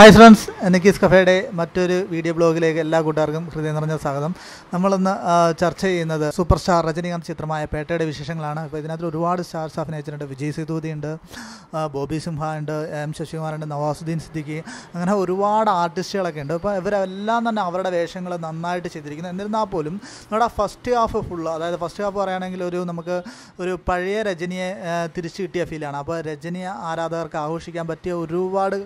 Hi friends, Nikki's കഫേയുടെ മറ്റൊരു video ബ്ലോഗിലേക്ക് എല്ലാ കൂട്ടുകാർക്കും ഹൃദയം നിറഞ്ഞ സ്വാഗതം. നമ്മളിന്ന് ചർച്ച ചെയ്യുന്നത് സൂപ്പർ സ്റ്റാർ രജനീകാന്ത് ചിത്രമായ പേട്ടയുടെ വിശേഷങ്ങളാണ്. ഇപ്പോൾ ഇതിനകത്ത് ഒരുപാട് സ്റ്റാർസ് അഭിനയിച്ചിട്ടുണ്ട്. വിജയ് സേതുപതി ഉണ്ട്, ബോബി സിംഹ ഉണ്ട്, എം ശശികുമാറുണ്ട്, നവാസുദ്ദീൻ സിദ്ദിഖി, അങ്ങനെ ഒരുപാട് ആർട്ടിസ്റ്റുകളൊക്കെ ഉണ്ട്. അപ്പോൾ ഇവരെല്ലാം തന്നെ അവരുടെ വേഷങ്ങൾ നന്നായിട്ട് ചെയ്തിരിക്കുന്നു. എന്നിരുന്നാൽ പോലും നമ്മുടെ ഫസ്റ്റ് ഹാഫ് ഫുള്ള്, അതായത് ഫസ്റ്റ് ഹാഫ് പറയുകയാണെങ്കിൽ നമുക്ക് ഒരു പഴയ രജനിയെ തിരിച്ചു കിട്ടിയ ഫീലാണ്. അപ്പോൾ രജനി ആരാധകർക്ക് ആഘോഷിക്കാൻ പറ്റിയ ഒരുപാട്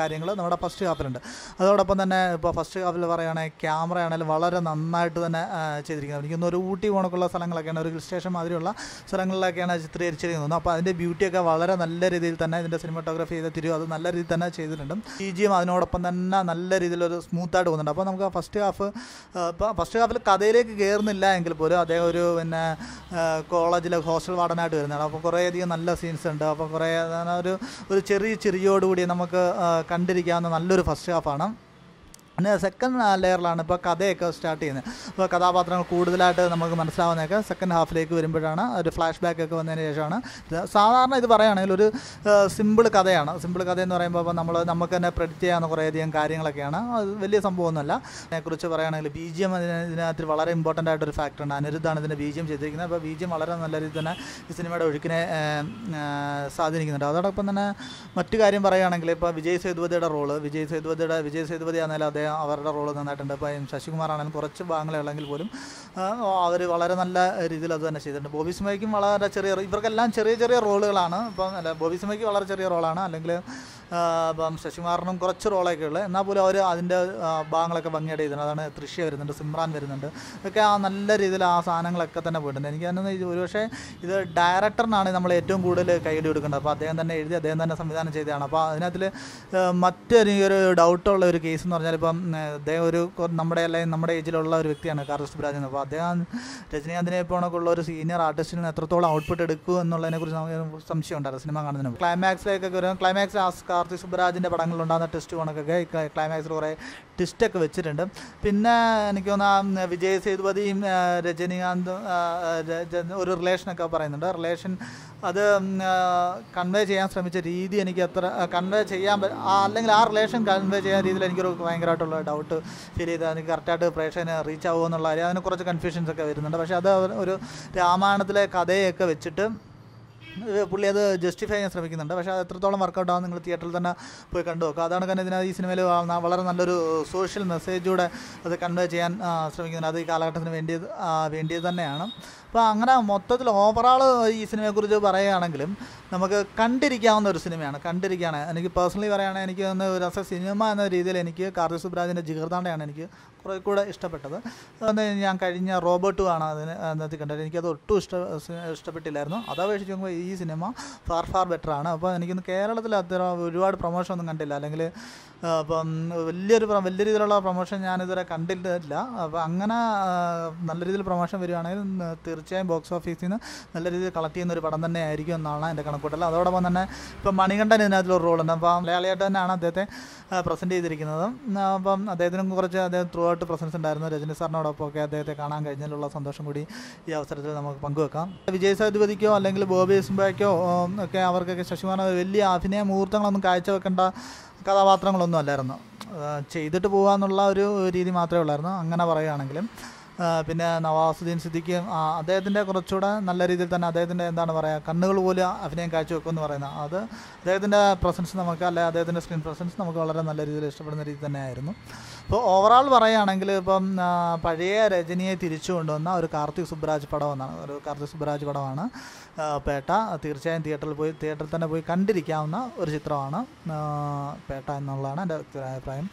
കാര്യങ്ങൾ നമ്മുടെ ഫസ്റ്റ് ഹാഫിലുണ്ട്. അതോടൊപ്പം തന്നെ ഇപ്പോൾ ഫസ്റ്റ് ഹാഫിൽ പറയുകയാണെങ്കിൽ ക്യാമറ ആണെങ്കിലും വളരെ നന്നായിട്ട് തന്നെ ചെയ്തിരിക്കുന്നത്. എനിക്കൊന്ന് ഒരു ഊട്ടി പോണക്കുള്ള സ്ഥലങ്ങളൊക്കെയാണ്, ഒരു ഹിൽ സ്റ്റേഷൻ മാതിരിയുള്ള സ്ഥലങ്ങളിലൊക്കെയാണ് ചിത്രീകരിച്ചിരിക്കുന്നത്. അപ്പോൾ അതിൻ്റെ ബ്യൂട്ടിയൊക്കെ വളരെ നല്ല രീതിയിൽ തന്നെ ഇതിൻ്റെ സിനിമാറ്റോഗ്രാഫി ചെയ്ത് അത് നല്ല രീതിയിൽ തന്നെ ചെയ്തിട്ടുണ്ട്. ജിയും അതിനോടൊപ്പം തന്നെ നല്ല രീതിയിലൊരു സ്മൂത്തായിട്ട് പോകുന്നുണ്ട്. അപ്പോൾ നമുക്ക് ഫസ്റ്റ് ഹാഫിൽ കഥയിലേക്ക് കയറുന്നില്ല എങ്കിൽ പോലും അദ്ദേഹം ഒരു കോളേജിലെ ഹോസ്റ്റൽ വാർഡനായിട്ട് വരുന്നതാണ്. അപ്പോൾ കുറേയധികം നല്ല സീൻസ് ഉണ്ട്. അപ്പോൾ കുറേ ഒരു ചെറിയോടുകൂടി നമുക്ക് കണ്ടിരിക്കാവുന്ന നല്ലൊരു ഫസ്റ്റ് ഹാഫാണ്. പിന്നെ സെക്കൻഡ് ലെയറിലാണ് ഇപ്പോൾ കഥയൊക്കെ സ്റ്റാർട്ട് ചെയ്യുന്നത്. അപ്പോൾ കഥാപാത്രങ്ങൾ കൂടുതലായിട്ട് നമുക്ക് മനസ്സിലാവുന്നതൊക്കെ സെക്കൻഡ് ഹാഫിലേക്ക് വരുമ്പോഴാണ്. ഒരു ഫ്ലാഷ് ബാക്ക് ഒക്കെ വന്നതിന് ശേഷമാണ്. സാധാരണ ഇത് പറയുകയാണെങ്കിൽ ഒരു സിമ്പിൾ കഥയാണ്. സിമ്പിൾ കഥയെന്ന് പറയുമ്പോൾ നമുക്ക് തന്നെ പ്രെഡിക്റ്റ് ചെയ്യാവുന്ന കുറേയധികം കാര്യങ്ങളൊക്കെയാണ്. അത് വലിയ സംഭവമൊന്നുമല്ല. അതിനെക്കുറിച്ച് പറയുകയാണെങ്കിൽ BGM ഇതിനകത്ത് വളരെ ഇമ്പോർട്ടൻ്റ് ആയിട്ടൊരു ഫാക്ടറുണ്ട്. അനിരുദ്ധാണ് ഇതിൻ്റെ BGM ചെയ്തിരിക്കുന്നത്. അപ്പോൾ BGM വളരെ നല്ല രീതിയിൽ തന്നെ ഈ സിനിമയുടെ ഒഴുക്കിനെ സ്വാധീനിക്കുന്നുണ്ട്. അതോടൊപ്പം തന്നെ മറ്റു കാര്യം പറയുകയാണെങ്കിൽ ഇപ്പോൾ വിജയ് സേതുപതിയുടെ റോള്, വിജയ് സേതുപതി ആണെങ്കിലും അദ്ദേഹം അവരുടെ റോള് നന്നായിട്ടുണ്ട്. ഇപ്പോൾ ശശികുമാറാണെങ്കിലും കുറച്ച് ഭാഗങ്ങളെ ഉള്ളെങ്കിൽ പോലും അവർ വളരെ നല്ല രീതിയിൽ അത് തന്നെ ചെയ്തിട്ടുണ്ട്. ബോബി സിംഹയ്ക്കും വളരെ ഇവർക്കെല്ലാം ചെറിയ റോളുകളാണ്. ഇപ്പം ബോബി സിംഹയ്ക്ക് വളരെ ചെറിയ റോളാണ്, അല്ലെങ്കിൽ ഇപ്പം ശശികുമാറിനും കുറച്ച് റോളൊക്കെ ഉള്ളത്. എന്നാൽ പോലും അവർ അതിൻ്റെ ഭാഗങ്ങളൊക്കെ ഭംഗിയായിട്ട് ചെയ്തിട്ടുണ്ട്. അതാണ് തൃശ്യ വരുന്നുണ്ട്, സിമ്രാൻ വരുന്നുണ്ട്. ഇതൊക്കെ നല്ല രീതിയിൽ ആ സാധനങ്ങളൊക്കെ തന്നെ പോയിട്ടുണ്ട്. എനിക്ക് തന്നെ ഒരുപക്ഷെ ഇത് ഡയറക്ടറിനാണ് നമ്മൾ ഏറ്റവും കൂടുതൽ കൈയടി കൊടുക്കേണ്ടത്. അപ്പോൾ അദ്ദേഹം തന്നെ എഴുതി അദ്ദേഹം തന്നെ സംവിധാനം ചെയ്തതാണ്. അപ്പോൾ അതിനകത്തിൽ മറ്റൊരു ഡൗട്ടുള്ള ഒരു കേസ് എന്ന് പറഞ്ഞാൽ, ഇപ്പം അദ്ദേഹം നമ്മുടെ ഏജിലുള്ള ഒരു വ്യക്തിയാണ് കാർത്തിക് സുബ്രാജ്. അപ്പോൾ അദ്ദേഹം രജനീകാന്തിനെ പോണക്കുള്ള ഒരു സീനിയർ ആർട്ടിസ്റ്റിന് എത്രത്തോളം ഔട്ട്പുട്ട് എടുക്കും എന്നുള്ളതിനെക്കുറിച്ച് സംശയം ഉണ്ടായിരുന്നു സിനിമ കാണുന്നതിന്. ക്ലൈമാക്സിലേക്കൊക്കെ വരും. ക്ലൈമാക്സ് കാർത്തിക് സുബ്രാജിൻ്റെ പടങ്ങളിലുണ്ടാകുന്ന ട്വിസ്റ്റ് കണക്കൊക്കെ ക്ലൈമാക്സിൽ കുറേ ട്വിസ്റ്റൊക്കെ വെച്ചിട്ടുണ്ട്. പിന്നെ എനിക്ക് തോന്നുന്ന വിജയ് സേതുപതിയും രജനീകാന്തും ഒരു റിലേഷനൊക്കെ പറയുന്നുണ്ട്. റിലേഷൻ അത് കൺവേ ചെയ്യാൻ ശ്രമിച്ച രീതി എനിക്ക് അത്ര കൺവേ ചെയ്യാൻ അല്ലെങ്കിൽ ആ റിലേഷൻ കൺവേ ചെയ്യാൻ രീതിയിൽ എനിക്കൊരു ഭയങ്കരമായിട്ടുള്ള ഡൗട്ട് ഫീൽ ചെയ്ത് എനിക്ക് കറക്റ്റായിട്ട് പ്രേക്ഷകന് റീച്ച് ആവുമോ എന്നുള്ള കാര്യം അതിന് കുറച്ച് കൺഫ്യൂഷൻസൊക്കെ വരുന്നുണ്ട്. പക്ഷേ അത് ഒരു രാമായണത്തിലെ കഥയൊക്കെ വെച്ചിട്ട് പുള്ളി അത് ജസ്റ്റിഫൈ ചെയ്യാൻ ശ്രമിക്കുന്നുണ്ട്. പക്ഷേ അത് എത്രത്തോളം വർക്കൗട്ട് ആവും നിങ്ങൾ തിയേറ്ററിൽ തന്നെ പോയി കണ്ടു നോക്കുക. അതാണ് തന്നെ ഈ സിനിമയിൽ വളരെ നല്ലൊരു സോഷ്യൽ മെസ്സേജൂടെ അത് കൺവേ ചെയ്യാൻ ശ്രമിക്കുന്നുണ്ട്. അത് ഈ കാലഘട്ടത്തിന് വേണ്ടിയത് തന്നെയാണ്. അപ്പോൾ അങ്ങനെ മൊത്തത്തിൽ ഓവറാൾ ഈ സിനിമയെക്കുറിച്ച് പറയുകയാണെങ്കിലും നമുക്ക് കണ്ടിരിക്കാവുന്ന ഒരു സിനിമയാണ്. എനിക്ക് പേഴ്സണലി പറയുകയാണെങ്കിൽ എനിക്ക് ഒരു സിനിമ എന്ന രീതിയിൽ എനിക്ക് കാർത്തിക് സുബ്രാജിൻ്റെ ജിഗർദാണ്ടയാണ് എനിക്ക് കുറേ കൂടെ ഇഷ്ടപ്പെട്ടത്. ഞാൻ കഴിഞ്ഞ റോബോട്ട് ആണ് അതിനകത്ത് കണ്ടത്. എനിക്കത് ഒട്ടും ഇഷ്ടപ്പെട്ടില്ലായിരുന്നു. അതപേക്ഷിച്ച് നോക്കുമ്പോൾ ഈ സിനിമ ഫാർ ബെറ്ററാണ്. അപ്പോൾ എനിക്കൊന്ന് കേരളത്തിൽ അത്ര ഒരുപാട് പ്രൊമോഷൻ ഒന്നും കണ്ടില്ല, അല്ലെങ്കിൽ അപ്പം വലിയ രീതിയിലുള്ള പ്രൊമോഷൻ ഞാനിതുവരെ കണ്ടിട്ടില്ല. അപ്പോൾ അങ്ങനെ നല്ല രീതിയിൽ പ്രൊമോഷൻ വരികയാണെങ്കിൽ തീർച്ചയായും ബോക്സ് ഓഫീസിൽ നിന്ന് നല്ല രീതിയിൽ കളക്ട് ചെയ്യുന്ന ഒരു പടം തന്നെ ആയിരിക്കും എന്നാണ് എൻ്റെ കണക്കൂട്ടൽ. അതോടൊപ്പം തന്നെ ഇപ്പം മണികണ്ഠൻ ഇതിനകത്തൊരു റോളുണ്ട്. അപ്പോൾ മലയാളിയായിട്ട് തന്നെയാണ് അദ്ദേഹത്തെ പ്രസൻറ്റ് ചെയ്തിരിക്കുന്നത്. അപ്പം അദ്ദേഹത്തിനും കുറച്ച് അദ്ദേഹം ത്രൂ ഔട്ട് പ്രസൻസ് ഉണ്ടായിരുന്നു. രജനി സാറിനോടൊപ്പം ഒക്കെ അദ്ദേഹത്തെ കാണാൻ കഴിഞ്ഞതിലുള്ള സന്തോഷം കൂടി ഈ അവസരത്തിൽ നമുക്ക് പങ്കുവെക്കാം. വിജയ് സേതുപതിക്കോ അല്ലെങ്കിൽ ബോബി സിംഹയ്ക്കോ ഒക്കെ അവർക്കൊക്കെ ശശികുമാർ വലിയ അഭിനയ മുഹൂർത്തങ്ങളൊന്നും കാഴ്ചവെക്കേണ്ട കഥാപാത്രങ്ങളൊന്നും അല്ലായിരുന്നു. ചെയ്തിട്ട് പോകാമെന്നുള്ള ഒരു രീതി മാത്രമേ ഉള്ളായിരുന്നു അങ്ങനെ പറയുകയാണെങ്കിലും. പിന്നെ നവാസുദ്ദീൻ സിദ്ദിഖി അദ്ദേഹത്തിൻ്റെ കുറച്ചുകൂടെ നല്ല രീതിയിൽ തന്നെ അദ്ദേഹത്തിൻ്റെ കണ്ണുകൾ പോലും അഭിനയം കാഴ്ചവെക്കുമെന്ന് പറയുന്നത് അത് അദ്ദേഹത്തിൻ്റെ പ്രസൻസ് അദ്ദേഹത്തിൻ്റെ സ്ക്രീൻ പ്രസൻസ് നമുക്ക് വളരെ നല്ല രീതിയിൽ ഇഷ്ടപ്പെടുന്ന രീതി തന്നെയായിരുന്നു. അപ്പോൾ ഓവറാൾ പറയുകയാണെങ്കിൽ ഇപ്പം പഴയ രജനിയെ തിരിച്ചു കൊണ്ടുവന്ന ഒരു കാർത്തിക് സുബ്രാജ് പടമാണ് പേട്ട. തീർച്ചയായും തിയേറ്ററിൽ തന്നെ പോയി കണ്ടിരിക്കാവുന്ന ഒരു ചിത്രമാണ് പേട്ട എന്നുള്ളതാണ് എൻ്റെ അഭിപ്രായം.